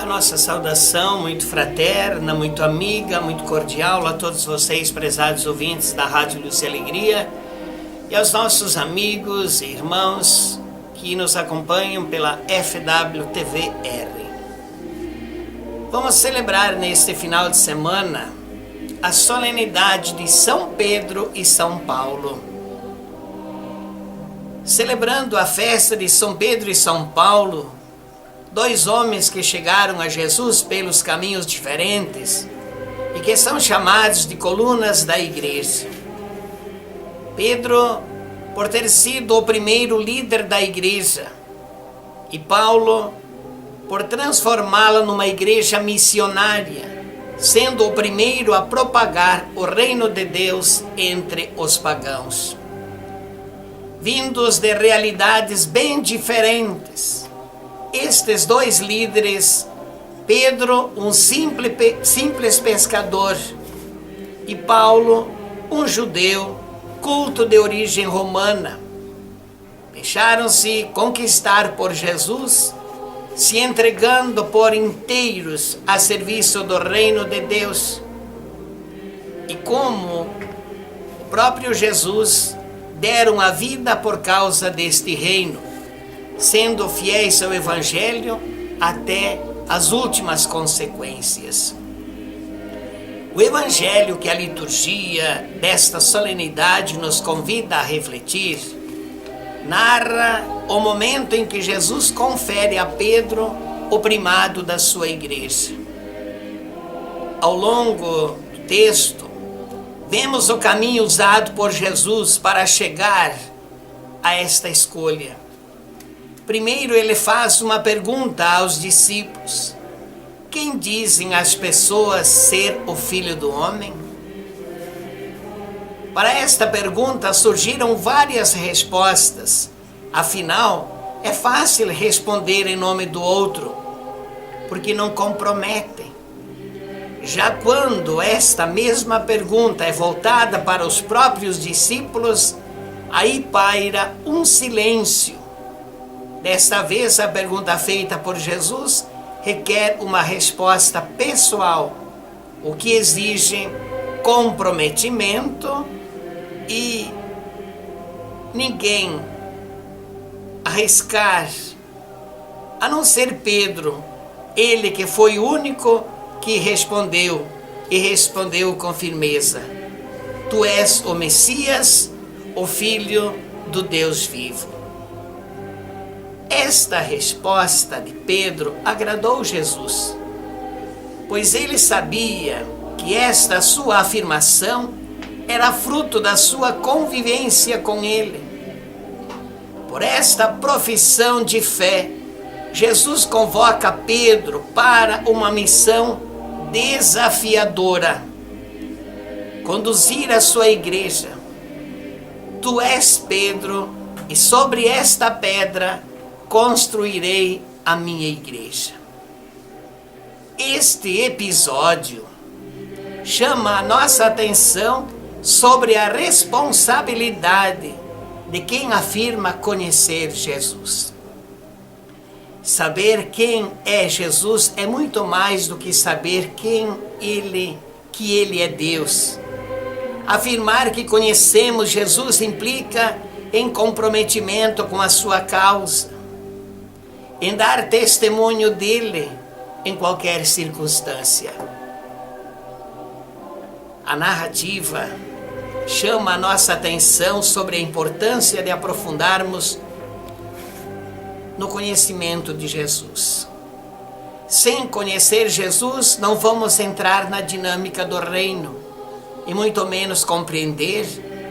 A nossa saudação muito fraterna, muito amiga, muito cordial a todos vocês, prezados ouvintes da Rádio Luz e Alegria, e aos nossos amigos e irmãos que nos acompanham pela FWTV-R. Vamos celebrar neste final de semana a solenidade de São Pedro e São Paulo. Celebrando a festa de São Pedro e São Paulo, dois homens que chegaram a Jesus pelos caminhos diferentes e que são chamados de colunas da igreja. Pedro, por ter sido o primeiro líder da igreja, e Paulo, por transformá-la numa igreja missionária, sendo o primeiro a propagar o reino de Deus entre os pagãos. Vindos de realidades bem diferentes, estes dois líderes, Pedro, um simples pescador, e Paulo, um judeu, culto de origem romana, deixaram-se conquistar por Jesus, se entregando por inteiros a serviço do reino de Deus. E como o próprio Jesus, deram a vida por causa deste reino, sendo fiéis ao Evangelho até as últimas consequências. O Evangelho que a liturgia desta solenidade nos convida a refletir, narra o momento em que Jesus confere a Pedro o primado da sua igreja. Ao longo do texto, vemos o caminho usado por Jesus para chegar a esta escolha. Primeiro ele faz uma pergunta aos discípulos: quem dizem as pessoas ser o Filho do Homem? Para esta pergunta surgiram várias respostas. Afinal, é fácil responder em nome do outro, porque não comprometem. Já quando esta mesma pergunta é voltada para os próprios discípulos, aí paira um silêncio. Desta vez, a pergunta feita por Jesus requer uma resposta pessoal, o que exige comprometimento e ninguém arriscar, a não ser Pedro, ele que foi o único que respondeu, e respondeu com firmeza: Tu és o Messias, o Filho do Deus vivo. Esta resposta de Pedro agradou Jesus, pois ele sabia que esta sua afirmação era fruto da sua convivência com ele. Por esta profissão de fé, Jesus convoca Pedro para uma missão desafiadora: conduzir a sua igreja. Tu és Pedro, e sobre esta pedra construirei a minha igreja. Este episódio chama a nossa atenção sobre a responsabilidade de quem afirma conhecer Jesus. Saber quem é Jesus é muito mais do que saber que ele é Deus. Afirmar que conhecemos Jesus implica em comprometimento com a sua causa, em dar testemunho dele em qualquer circunstância. A narrativa chama a nossa atenção sobre a importância de aprofundarmos no conhecimento de Jesus. Sem conhecer Jesus, não vamos entrar na dinâmica do reino, e muito menos compreender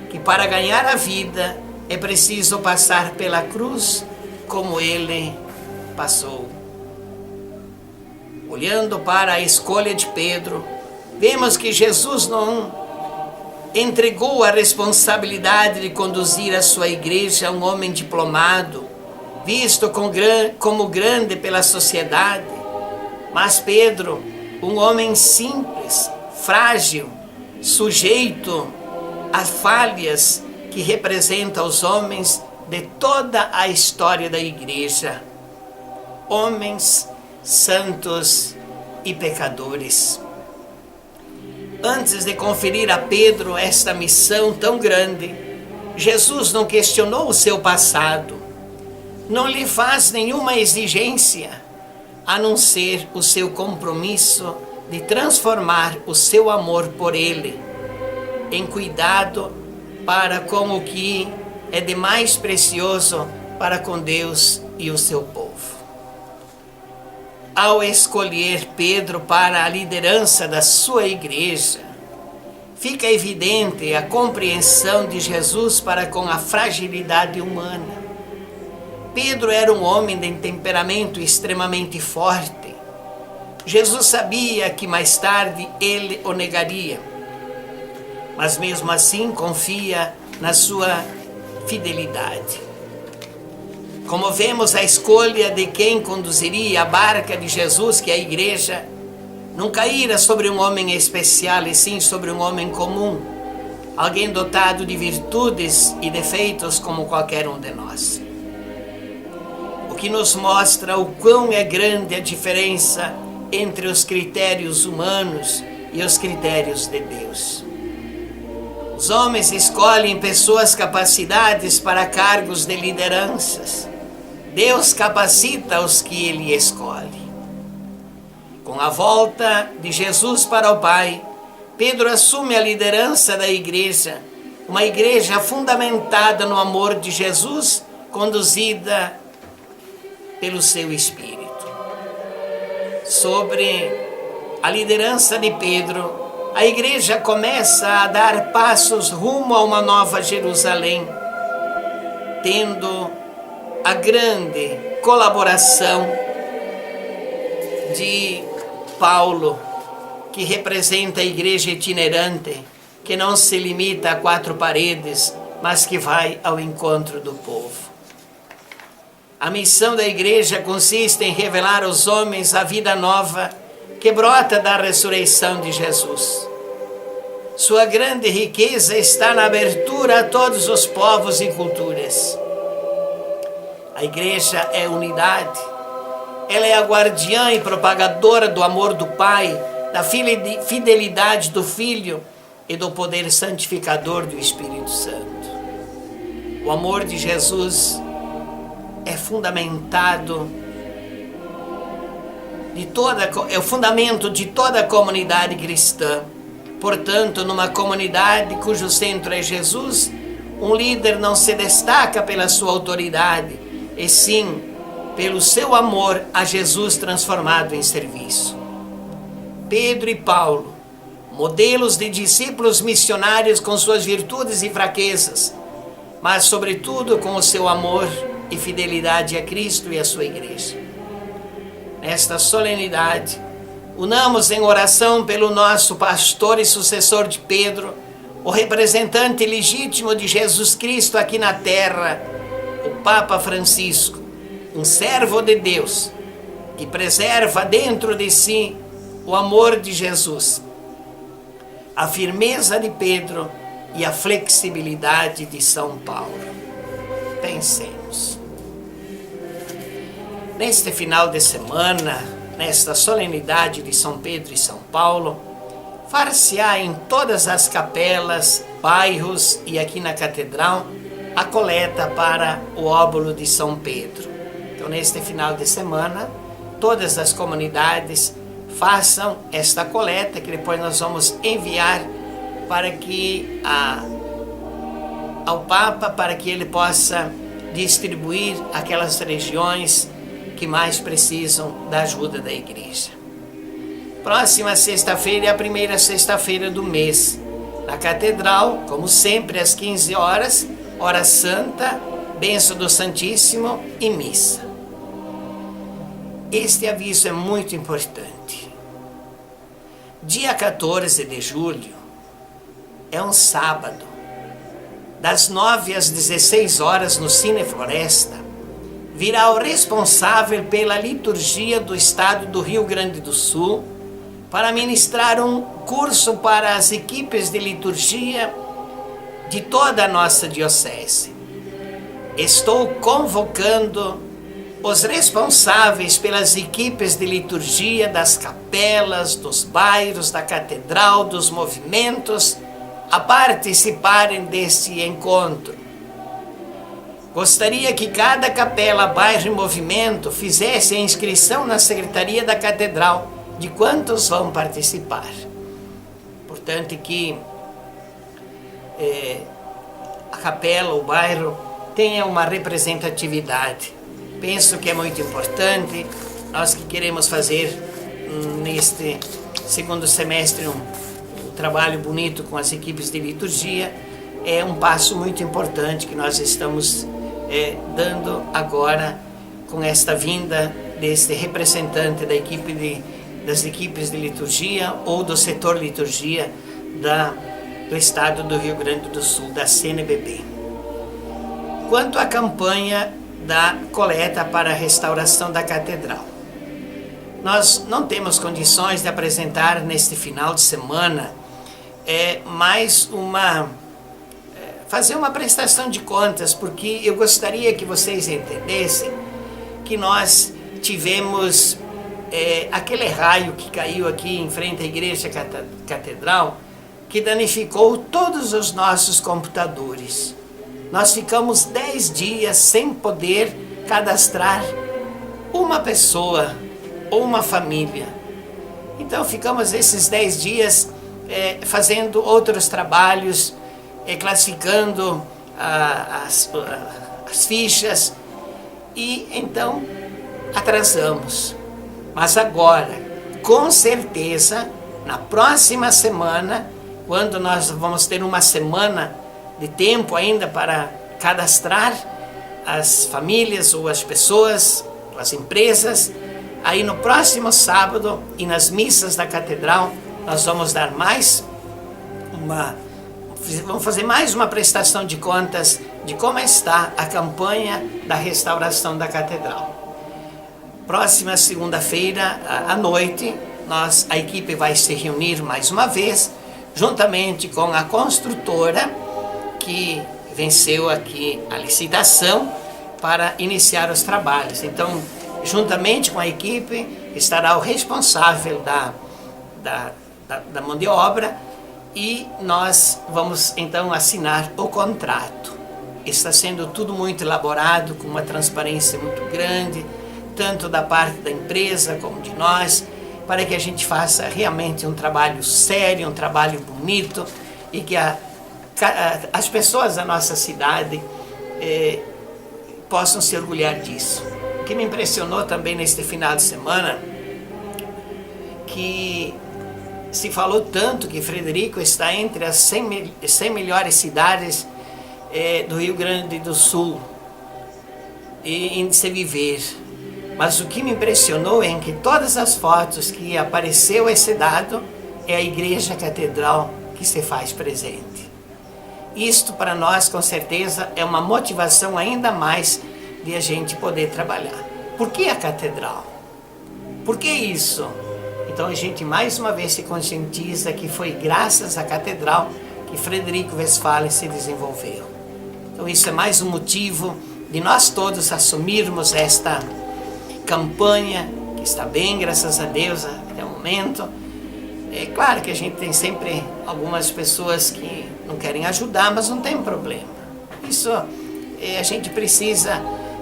que para ganhar a vida é preciso passar pela cruz como ele passou. Olhando para a escolha de Pedro, vemos que Jesus não entregou a responsabilidade de conduzir a sua igreja a um homem diplomado, visto como grande pela sociedade, mas Pedro, um homem simples, frágil, sujeito a falhas que representam os homens de toda a história da igreja. Homens santos e pecadores. Antes de conferir a Pedro esta missão tão grande, Jesus não questionou o seu passado, não lhe faz nenhuma exigência, a não ser o seu compromisso de transformar o seu amor por ele em cuidado para com o que é de mais precioso para com Deus e o seu povo. Ao escolher Pedro para a liderança da sua igreja, fica evidente a compreensão de Jesus para com a fragilidade humana. Pedro era um homem de temperamento extremamente forte. Jesus sabia que mais tarde ele o negaria, mas mesmo assim confia na sua fidelidade. Como vemos, a escolha de quem conduziria a barca de Jesus, que é a igreja, não caíra sobre um homem especial, e sim sobre um homem comum, alguém dotado de virtudes e defeitos como qualquer um de nós. O que nos mostra o quão é grande a diferença entre os critérios humanos e os critérios de Deus. Os homens escolhem pessoas capacitadas para cargos de lideranças. Deus capacita os que Ele escolhe. Com a volta de Jesus para o Pai, Pedro assume a liderança da igreja, uma igreja fundamentada no amor de Jesus, conduzida pelo seu Espírito. Sobre a liderança de Pedro, a igreja começa a dar passos rumo a uma nova Jerusalém, tendo a grande colaboração de Paulo, que representa a igreja itinerante, que não se limita a 4 paredes, mas que vai ao encontro do povo. A missão da igreja consiste em revelar aos homens a vida nova que brota da ressurreição de Jesus. Sua grande riqueza está na abertura a todos os povos e culturas. A igreja é unidade. Ela é a guardiã e propagadora do amor do Pai, da fidelidade do Filho e do poder santificador do Espírito Santo. O amor de Jesus é fundamentado é o fundamento de toda a comunidade cristã. Portanto, numa comunidade cujo centro é Jesus, um líder não se destaca pela sua autoridade, e sim pelo seu amor a Jesus transformado em serviço. Pedro e Paulo, modelos de discípulos missionários com suas virtudes e fraquezas, mas sobretudo com o seu amor e fidelidade a Cristo e a sua igreja. Nesta solenidade, unamos em oração pelo nosso pastor e sucessor de Pedro, o representante legítimo de Jesus Cristo aqui na terra, o Papa Francisco, um servo de Deus, que preserva dentro de si o amor de Jesus, a firmeza de Pedro e a flexibilidade de São Paulo. Pensemos. Neste final de semana, nesta solenidade de São Pedro e São Paulo, far-se-á em todas as capelas, bairros e aqui na catedral a coleta para o óbolo de São Pedro. Então, neste final de semana, todas as comunidades façam esta coleta, que depois nós vamos enviar para que ao Papa, para que ele possa distribuir aquelas regiões que mais precisam da ajuda da igreja. Próxima sexta-feira é a primeira sexta-feira do mês. Na catedral, como sempre, às 15 horas, hora santa, bênção do Santíssimo e missa. Este aviso é muito importante. Dia 14 de julho é um sábado. Das 9 às 16 horas no Cine Floresta, virá o responsável pela liturgia do estado do Rio Grande do Sul para ministrar um curso para as equipes de liturgia de toda a nossa diocese. Estou convocando os responsáveis pelas equipes de liturgia das capelas, dos bairros, da catedral, dos movimentos, a participarem deste encontro. Gostaria que cada capela, bairro e movimento fizesse a inscrição na secretaria da catedral de quantos vão participar. Portanto, que a capela, o bairro, tenha uma representatividade. Penso que é muito importante. Nós que queremos fazer neste segundo semestre um trabalho bonito com as equipes de liturgia, é um passo muito importante que nós estamos dando agora com esta vinda deste representante da das equipes de liturgia ou do setor liturgia do estado do Rio Grande do Sul, da CNBB. Quanto à campanha da coleta para a restauração da catedral, nós não temos condições de apresentar neste final de semana fazer uma prestação de contas, porque eu gostaria que vocês entendessem que nós tivemos aquele raio que caiu aqui em frente à igreja catedral, que danificou todos os nossos computadores. Nós ficamos 10 dias sem poder cadastrar uma pessoa ou uma família. Então ficamos esses 10 dias fazendo outros trabalhos, classificando as fichas, e então atrasamos. Mas agora, com certeza, na próxima semana, quando nós vamos ter uma semana de tempo ainda para cadastrar as famílias ou as pessoas, as empresas, aí no próximo sábado e nas missas da catedral, nós vamos vamos fazer mais uma prestação de contas de como está a campanha da restauração da catedral. Próxima segunda-feira à noite, a equipe vai se reunir mais uma vez, juntamente com a construtora que venceu aqui a licitação para iniciar os trabalhos. Então, juntamente com a equipe, estará o responsável da mão de obra, e nós vamos então assinar o contrato. Está sendo tudo muito elaborado, com uma transparência muito grande, tanto da parte da empresa como de nós, para que a gente faça realmente um trabalho sério, um trabalho bonito, e que as pessoas da nossa cidade possam se orgulhar disso. O que me impressionou também neste final de semana, que se falou tanto que Frederico está entre as 100 melhores cidades do Rio Grande do Sul em se viver. Mas o que me impressionou é que todas as fotos que apareceu esse dado é a igreja catedral que se faz presente. Isto para nós com certeza é uma motivação ainda mais de a gente poder trabalhar. Por que a catedral? Por que isso? Então a gente mais uma vez se conscientiza que foi graças à catedral que Frederico Westphalen se desenvolveu. Então isso é mais um motivo de nós todos assumirmos esta campanha, que está bem, graças a Deus, até o momento. É claro que a gente tem sempre algumas pessoas que não querem ajudar, mas não tem problema. Isso a gente precisa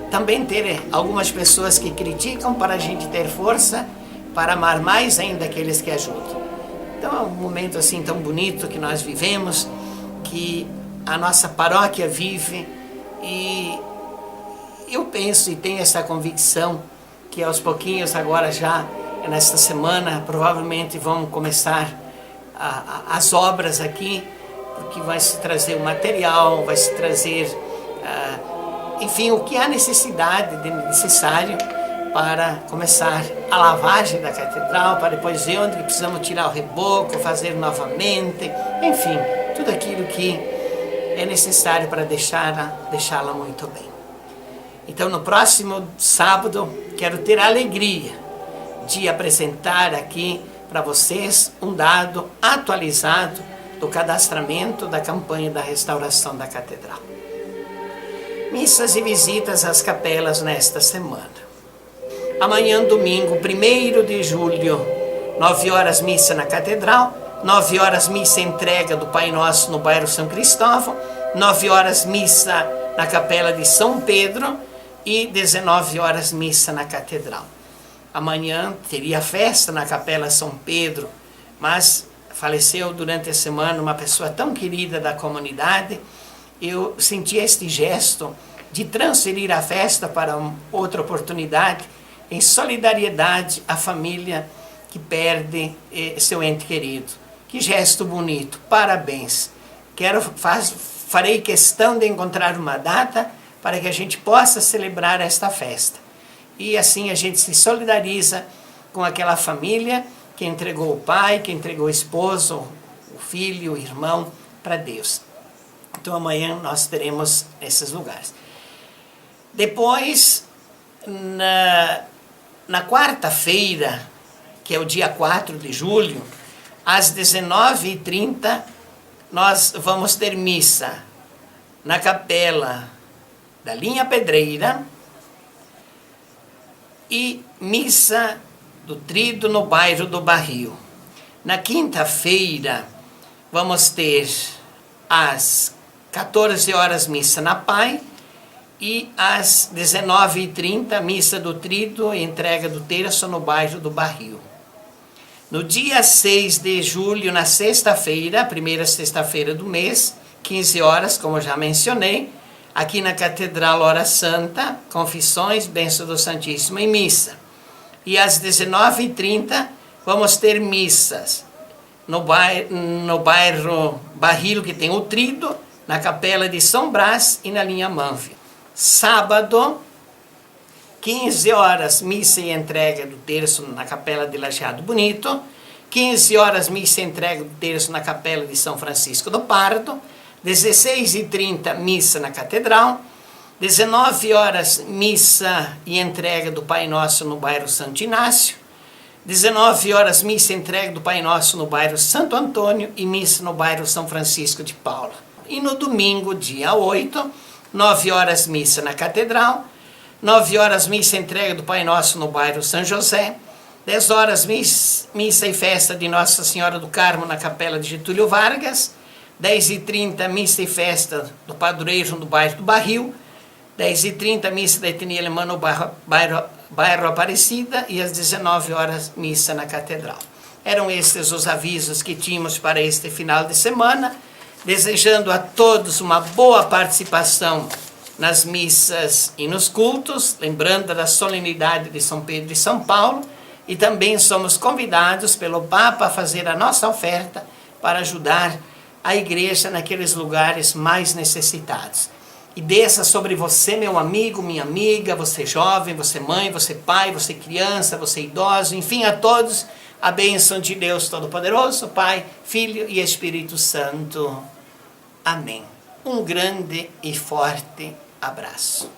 também ter algumas pessoas que criticam para a gente ter força para amar mais ainda aqueles que ajudam. Então é um momento assim tão bonito que nós vivemos, que a nossa paróquia vive, e eu penso e tenho essa convicção que aos pouquinhos agora já nesta semana provavelmente vão começar as obras aqui, porque vai se trazer o material, vai se trazer enfim, o que há necessário para começar a lavagem da catedral, para depois ver onde precisamos tirar o reboco, fazer novamente, enfim, tudo aquilo que é necessário para deixá-la muito bem. Então, no próximo sábado, quero ter a alegria de apresentar aqui para vocês um dado atualizado do cadastramento da campanha da restauração da catedral. Missas e visitas às capelas nesta semana. Amanhã, domingo, 1º de julho, 9 horas, missa na Catedral. 9 horas, missa entrega do Pai Nosso no bairro São Cristóvão. 9 horas, missa na Capela de São Pedro. E 19 horas, missa na Catedral. Amanhã teria festa na Capela São Pedro, mas faleceu durante a semana uma pessoa tão querida da comunidade. Eu senti este gesto de transferir a festa para outra oportunidade, em solidariedade à família que perde seu ente querido. Que gesto bonito, parabéns. Farei questão de encontrar uma data para que a gente possa celebrar esta festa. E assim a gente se solidariza com aquela família que entregou o pai, que entregou o esposo, o filho, o irmão para Deus. Então amanhã nós teremos esses lugares. Depois, na quarta-feira, que é o dia 4 de julho, às 19h30, nós vamos ter missa na Capela da Linha Pedreira e missa do Trido no bairro do Barril. Na quinta-feira, vamos ter às 14 horas missa na Pai e às 19h30 missa do Trido e entrega do terço no bairro do Barril. No dia 6 de julho, na sexta-feira, a primeira sexta-feira do mês, 15 horas, como já mencionei, aqui na Catedral Hora Santa, confissões, bênção do Santíssimo e missa. E às 19h30 vamos ter missas no bairro Barril, que tem o Trido, na Capela de São Brás e na Linha Manfio. Sábado, 15 horas, missa e entrega do terço na Capela de Lajeado Bonito. 15 horas, missa e entrega do terço na Capela de São Francisco do Pardo. 16h30, missa na Catedral. 19 horas, missa e entrega do Pai Nosso no bairro Santo Inácio. 19 horas, missa e entrega do Pai Nosso no bairro Santo Antônio e missa no bairro São Francisco de Paula. E no domingo, dia 8, 9 horas, missa na Catedral. 9 horas, missa e entrega do Pai Nosso no bairro São José. 10 horas, missa e festa de Nossa Senhora do Carmo na Capela de Getúlio Vargas. 10h30, missa e festa do Padroeiro no bairro do Barril. 10h30, missa da etnia alemã no bairro Aparecida. E às 19 horas, missa na Catedral. Eram estes os avisos que tínhamos para este final de semana. Desejando a todos uma boa participação nas missas e nos cultos, lembrando da solenidade de São Pedro e São Paulo, e também somos convidados pelo Papa a fazer a nossa oferta para ajudar a igreja naqueles lugares mais necessitados. E desça sobre você, meu amigo, minha amiga, você jovem, você mãe, você pai, você criança, você idoso, enfim, a todos, a bênção de Deus Todo-Poderoso, Pai, Filho e Espírito Santo. Amém. Um grande e forte abraço.